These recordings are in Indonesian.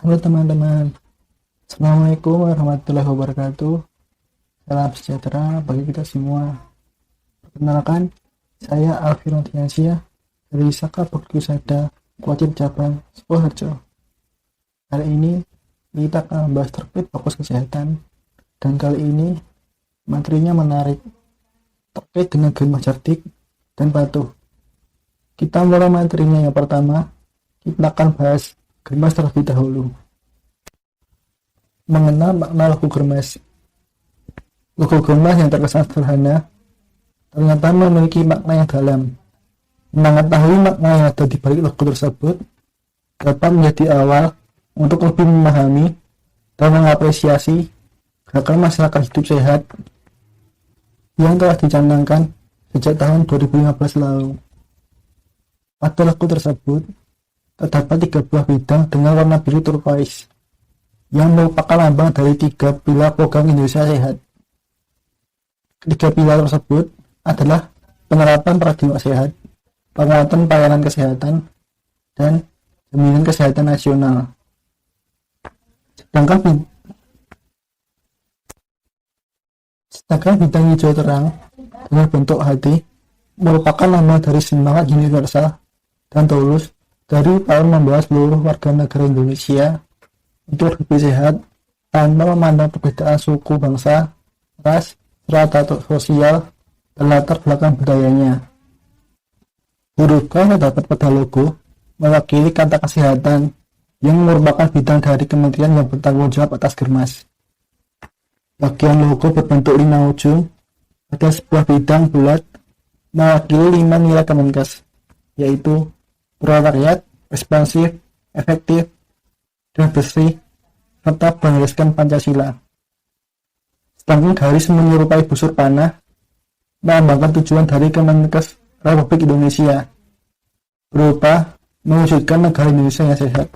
Halo teman-teman, Assalamualaikum warahmatullahi wabarakatuh. Salam sejahtera bagi kita semua. Perkenalkan, saya Alvin Diansyah dari Saka Buktisada Kuatir Cabang Sukoharjo. Hari ini kita akan membahas terkait fokus kesehatan, dan kali ini materinya menarik terkait dengan Germas cerdik dan patuh. Kita mulai materinya. Yang pertama, kita akan bahas Germas terlebih dahulu. Mengenal makna logo Germas. Logo Germas yang terkesan sederhana ternyata memiliki makna yang dalam. Mengetahui makna yang ada di balik logo tersebut dapat menjadi awal untuk lebih memahami dan mengapresiasi gerakan masyarakat hidup sehat yang telah dicanangkan sejak tahun 2015 lalu. Pada logo tersebut terdapat 3 buah bidang dengan warna biru turquoise yang merupakan lambang dari 3 pilar program Indonesia Sehat. Ketiga pilar tersebut adalah penerapan paradigma sehat, penguatan pelayanan kesehatan, dan jaminan kesehatan nasional. Sedangkan bidang hijau terang dengan bentuk hati merupakan lambang dari semangat universal dan tulus dari para membawa seluruh warga negara Indonesia untuk lebih sehat tanpa memandang perbedaan suku, bangsa, ras, strata sosial, dan latar belakang budayanya. Huruf K yang terdapat pada logo mewakili kata kesehatan yang merupakan bidang dari kementerian yang bertanggung jawab atas Germas. Bagian logo berbentuk 5 ujung pada sebuah bidang bulat mewakili 5 nilai Kemenkes, yaitu pro-rakyat, responsif, efektif, dan bersih, serta berlandaskan Pancasila. Sedangkan garis menyerupai busur panah melambangkan tujuan dari Kemenkes Republik Indonesia berupa mewujudkan negara Indonesia yang sehat.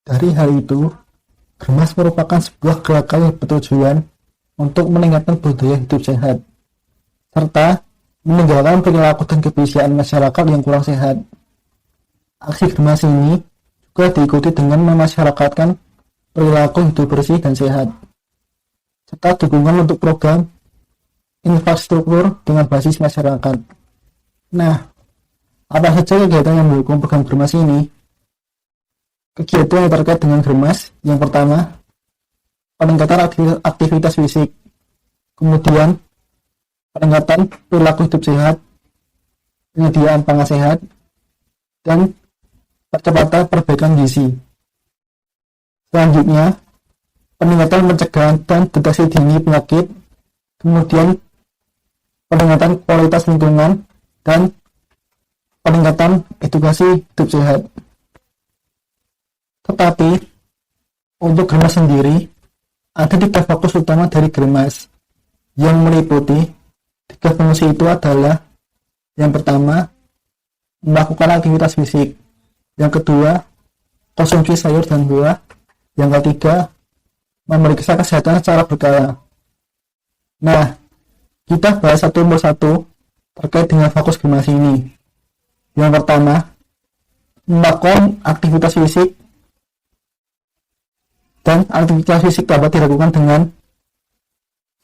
Dari hal itu, Germas merupakan sebuah gerakan yang bertujuan untuk meningkatkan budaya hidup sehat serta meninggalkan perilaku dan kebiasaan masyarakat yang kurang sehat. Aksi Germas ini juga diikuti dengan memasyarakatkan perilaku hidup bersih dan sehat, serta dukungan untuk program infrastruktur dengan basis masyarakat. Nah, apa saja kegiatan yang mendukung program Germas ini? Kegiatan yang terkait dengan Germas, yang pertama, peningkatan aktivitas fisik, kemudian peningkatan perilaku hidup sehat, penyediaan pangan sehat, dan percepatan perbaikan gizi. Selanjutnya, peningkatan pencegahan dan deteksi dini penyakit, kemudian peningkatan kualitas lingkungan, dan peningkatan edukasi hidup sehat. Tetapi, untuk Germas sendiri, ada 3 fokus utama dari Germas yang meliputi 3 fungsi itu adalah: yang pertama, melakukan aktivitas fisik; yang kedua, konsumsi sayur dan buah; yang ketiga, memeriksa kesehatan secara berkala. Nah, kita bahas satu persatu terkait dengan fokus Germas ini. Yang pertama, melakukan aktivitas fisik, dan aktivitas fisik dapat dilakukan dengan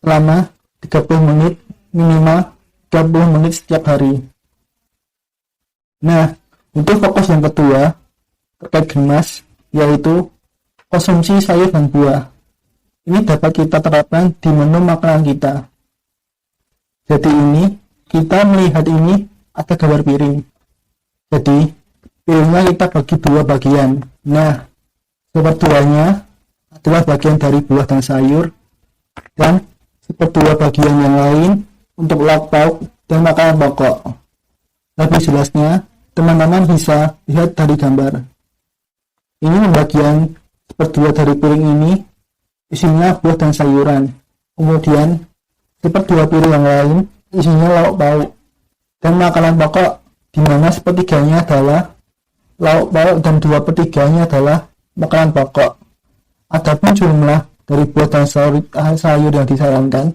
selama 30 menit, minimal 30 menit setiap hari. Nah, untuk fokus yang kedua terkait Germas, yaitu konsumsi sayur dan buah. Ini dapat kita terapkan di menu makanan kita. Jadi ini, kita melihat ini ada gambar piring. Jadi, piringnya kita bagi 2 bagian. Nah, seperduanya adalah bagian dari buah dan sayur, dan seperdua bagian yang lain untuk lauk pauk dan makanan pokok. Lebih jelasnya, teman-teman bisa lihat dari gambar. Ini bagian seperdua dari piring ini isinya buah dan sayuran. Kemudian seperdua piring yang lain isinya lauk pauk dan makanan pokok, di mana sepertiganya adalah lauk pauk dan 2/3 adalah makanan pokok. Adapun jumlah dari buah dan sayur yang disarankan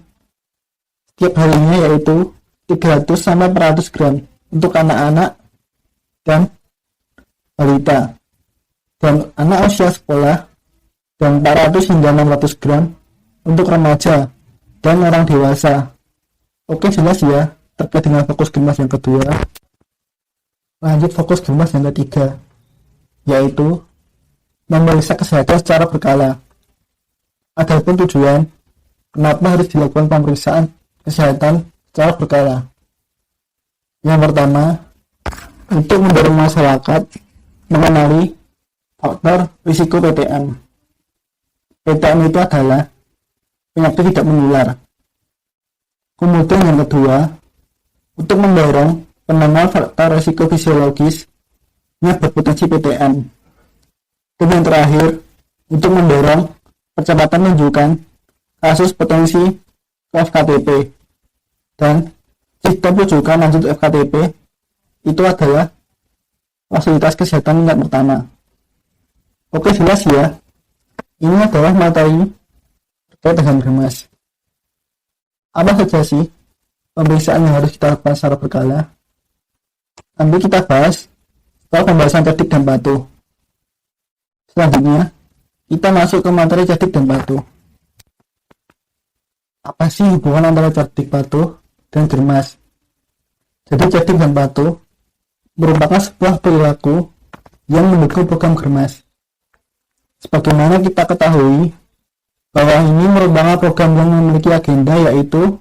setiap harinya yaitu 300-400 gram untuk anak-anak dan balita. dan anak usia sekolah, dan 400 hingga 600 gram untuk remaja dan orang dewasa. Oke, jelas ya terkait dengan fokus GERMAS yang kedua. Lanjut fokus GERMAS yang ketiga, yaitu memeriksa kesehatan secara berkala. Adapun tujuan kenapa harus dilakukan pemeriksaan kesehatan secara berkala. Yang pertama, untuk mendorong masyarakat mengenali faktor risiko PTM. PTM itu adalah penyakit tidak menular. Kemudian yang kedua, untuk mendorong penanganan faktor risiko fisiologis yang berpotensi PTM. Dan yang terakhir, untuk mendorong percepatan menunjukkan kasus potensi FKTP. Dan sistem rujukan lanjut FKTP itu adalah fasilitas kesehatan tingkat pertama. Oke, jelas ya. Ini adalah materi terkait dengan GERMAS. Apa saja sih pemeriksaan yang harus kita lakukan secara berkala? Nanti kita bahas setelah pembahasan cerdik dan patuh. Selanjutnya, kita masuk ke materi cerdik dan patuh. Apa sih hubungan antara cerdik patuh dan GERMAS? Jadi cerdik dan patuh merupakan sebuah perilaku yang mendukung program GERMAS. Sebagaimana kita ketahui bahwa ini merupakan program yang memiliki agenda, yaitu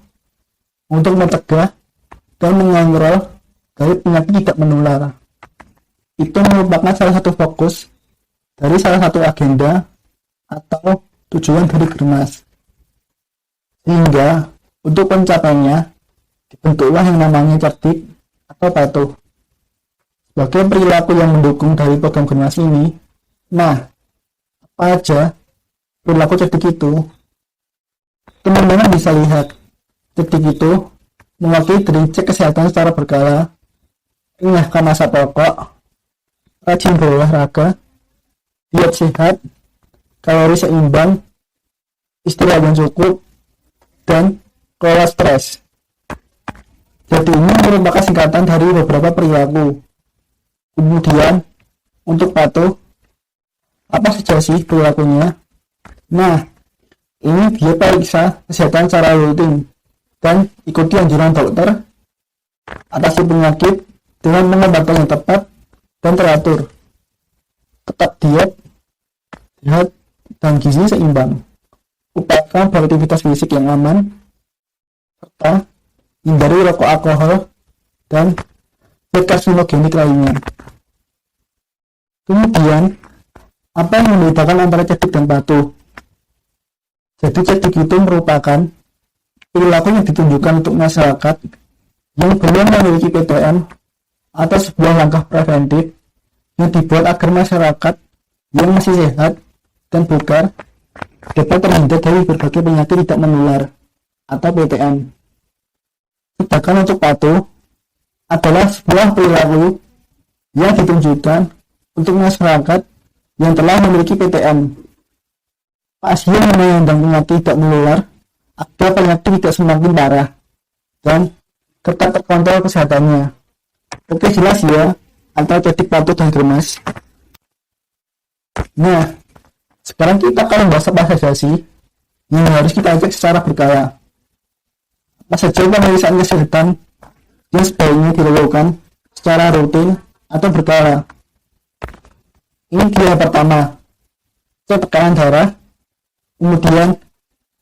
untuk mencegah dan mengontrol dari penyakit tidak menular. Itu merupakan salah satu fokus dari salah satu agenda atau tujuan dari GERMAS. Sehingga untuk pencapaiannya dibentuklah yang namanya cerdik atau patuh sebagai perilaku yang mendukung dari program GERMAS ini. Nah, apa aja perilaku cerdik itu? Teman-teman bisa lihat, cerdik itu mewakili dari cek kesehatan secara berkala, ingatkan masa pokok, rajin berolahraga, diet sehat, kalori seimbang, istirahat yang cukup, dan kelola stres. Jadi ini merupakan singkatan dari beberapa perilaku. Kemudian untuk patuh, apa saja sih perilakunya? Nah, ini dia periksa kesehatan secara rutin dan ikuti anjuran dokter, atasi penyakit dengan pengobatan yang tepat dan teratur, tetap diet, sehat, dan gizi seimbang, upayakan beraktivitas fisik yang aman, serta hindari rokok, alkohol, dan zat karsinogenik lainnya. Kemudian, apa yang membedakan antara cerdik dan patuh? Jadi cerdik itu merupakan perilaku yang ditunjukkan untuk masyarakat yang belum memiliki PTM atau sebuah langkah preventif yang dibuat agar masyarakat yang masih sehat dan bugar dapat terhindar dari berbagai penyakit tidak menular atau PTM. Sedangkan untuk patuh adalah sebuah perilaku yang ditunjukkan untuk masyarakat yang telah memiliki PTM. Pasien yang menyandang penyakit tidak menular agar penyakit tidak semakin parah dan tetap terkontrol kesehatannya. Oke, jelas ya antara cerdik, patuh, dan GERMAS. Nah, sekarang kita akan membahas apa saja sih yang harus kita cek secara berkala. Apa saja pemeriksaan kesehatan yang sebaiknya dilakukan secara rutin atau berkala. Ini dia pertama, cek tekanan darah, kemudian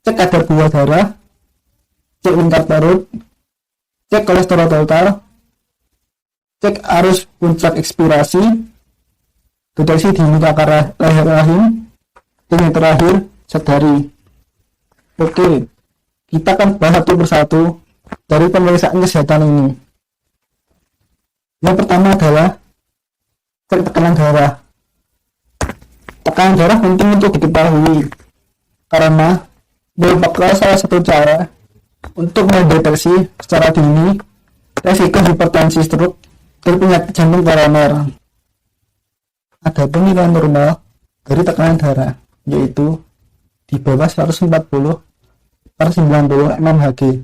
cek kadar gula darah, cek lingkar perut, cek kolesterol total, cek arus puncak ekspirasi, deteksi dini kanker rahim, dan yang terakhir cek dari. Oke, kita akan bahas satu persatu dari pemeriksaan kesehatan ini. Yang pertama adalah cek tekanan darah. Tekanan darah penting untuk diketahui karena merupakan salah satu cara untuk mendeteksi secara dini resiko hipertensi, stroke, dan penyakit jantung koroner. Ada nilai normal dari tekanan darah, yaitu di bawah 140/90 mmHg.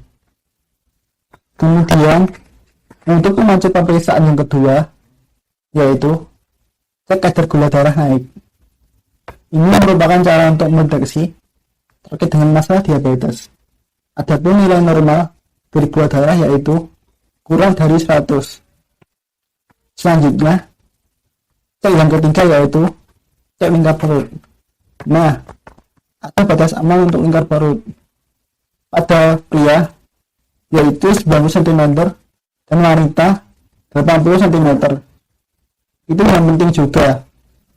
Kemudian untuk memancu pemeriksaan yang kedua, yaitu cek kadar gula darah naik. Ini merupakan cara untuk mendeteksi terkait dengan masalah diabetes. Adapun nilai normal dari gula darah yaitu kurang dari 100. Selanjutnya, cek yang ketiga yaitu cek lingkar perut. Nah, ada batas aman untuk lingkar perut. Pada pria yaitu 90 cm dan wanita 80 cm. Itu yang penting juga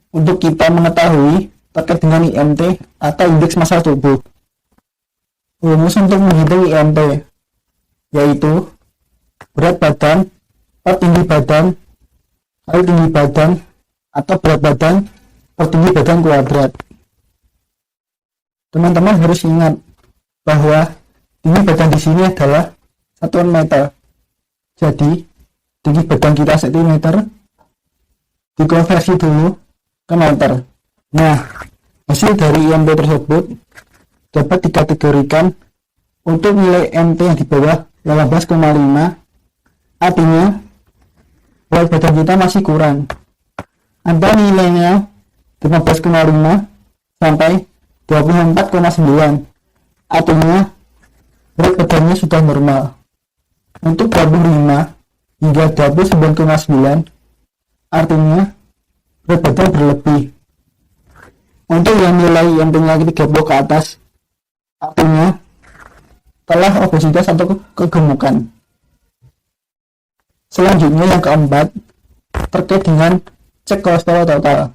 untuk kita mengetahui terkait dengan IMT atau indeks massa tubuh. Rumus untuk menghitung IMT yaitu berat badan per tinggi badan kali tinggi badan atau berat badan per tinggi badan kuadrat. Teman-teman harus ingat bahwa tinggi badan di sini adalah satuan meter. Jadi tinggi badan kita cm dikonversi dulu ke meter. Nah, hasil dari IMT tersebut dapat dikategorikan untuk nilai MT yang di bawah 18,5, artinya berat badan kita masih kurang. Ada nilainya 15,5 sampai 24,9, artinya berat badannya sudah normal. Untuk 25 hingga 29,9, artinya berat badan berlebih. Untuk yang nilai yang tinggi 30 ke atas, artinya telah obesitas atau kegemukan. Selanjutnya yang keempat, terkait dengan cek kolesterol total.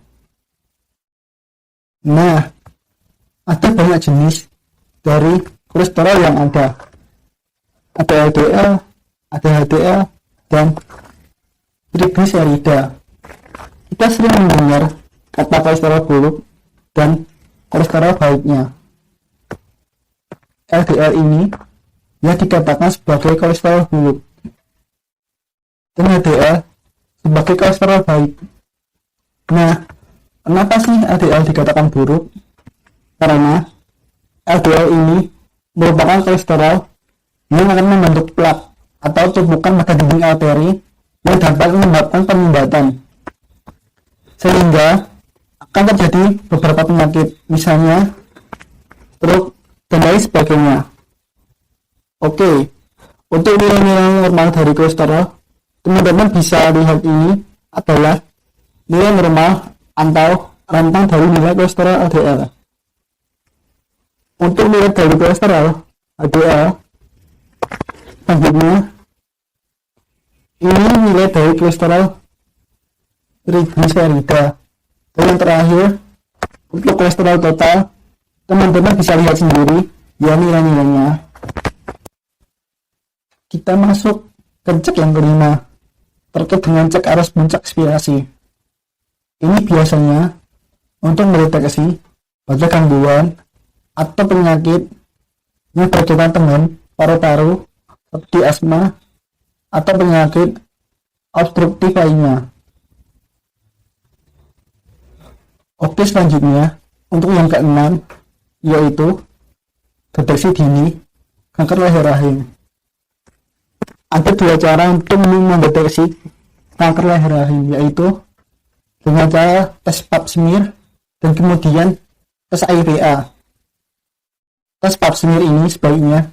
Nah, ada banyak jenis dari kolesterol yang ada. Ada LDL, ada HDL, dan trigliserida. Kita sering mendengar kata kolesterol buruk dan kolesterol baiknya. LDL ini yang dikatakan sebagai kolesterol buruk dan HDL sebagai kolesterol baik. Nah, kenapa sih LDL dikatakan buruk? Karena LDL ini merupakan kolesterol yang akan membentuk plak atau tumpukan pada dinding arteri yang dapat menyebabkan penyumbatan, sehingga akan terjadi beberapa penyakit, misalnya stroke dan lain sebagainya. Oke, untuk nilai-nilai normal dari kolesterol, teman-teman bisa lihat ini adalah nilai normal atau rentang dari nilai kolesterol LDL. Untuk nilai dari kolesterol LDL, selanjutnya ini nilai dari kolesterol trigliserida. Dan yang terakhir, untuk kolesterol total, teman-teman bisa lihat sendiri ya nilai-nilainya. Kita masuk ke cek yang kelima, terkait dengan cek arus puncak aspirasi. Ini biasanya untuk mendeteksi pada gangguan atau penyakit yang berkaitan dengan paru-paru seperti asma atau penyakit obstruktif lainnya. Oke, selanjutnya untuk yang keenam yaitu deteksi dini kanker leher rahim. Ada dua cara untuk mendeteksi kanker leher rahim, yaitu dengan cara tes pap smear dan kemudian tes AIPA. Tes pap smear ini sebaiknya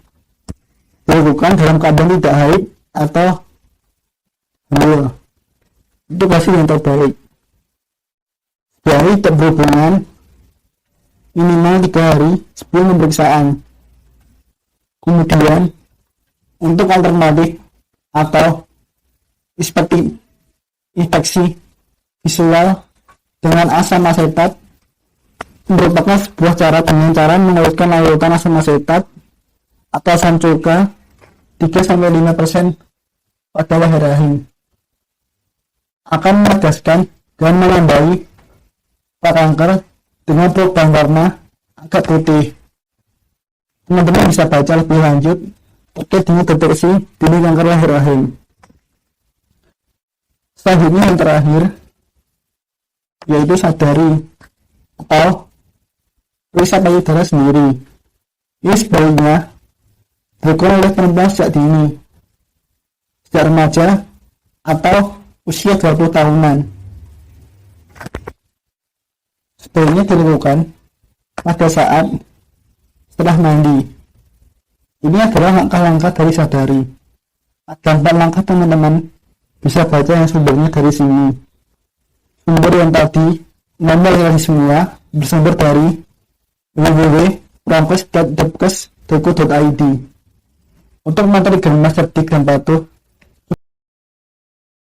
dilakukan dalam keadaan tidak haid atau hamil. Itu hasil yang terbaik. Dari tidak berhubungan minimal 3 hari sebelum pemeriksaan. Kemudian untuk alternatif atau seperti infeksi visual dengan asam asetat merupakan sebuah cara dengan cara mengalirkan larutan asam asetat atau asam cuka 3-5% pada leher rahim, akan menegaskan dan menambahi kanker dengan perubahan warna agak putih. Teman-teman bisa baca lebih lanjut terkait dengan deteksi dini kanker leher rahim. Selanjutnya yang terakhir yaitu sadari atau periksa payudara sendiri. Ini sebaiknya dilakukan oleh perempuan sejak dini, sejak remaja atau usia 20 tahunan. sebaiknya dilakukan pada saat setelah mandi. Ini adalah langkah-langkah dari sadari. Ada 4 langkah teman-teman, bisa baca yang sumbernya dari sini. Sumber yang tadi, nomor yang semua, bersumber dari www.prokes.depkes.co.id. Untuk materi Germas cerdik dan patuh,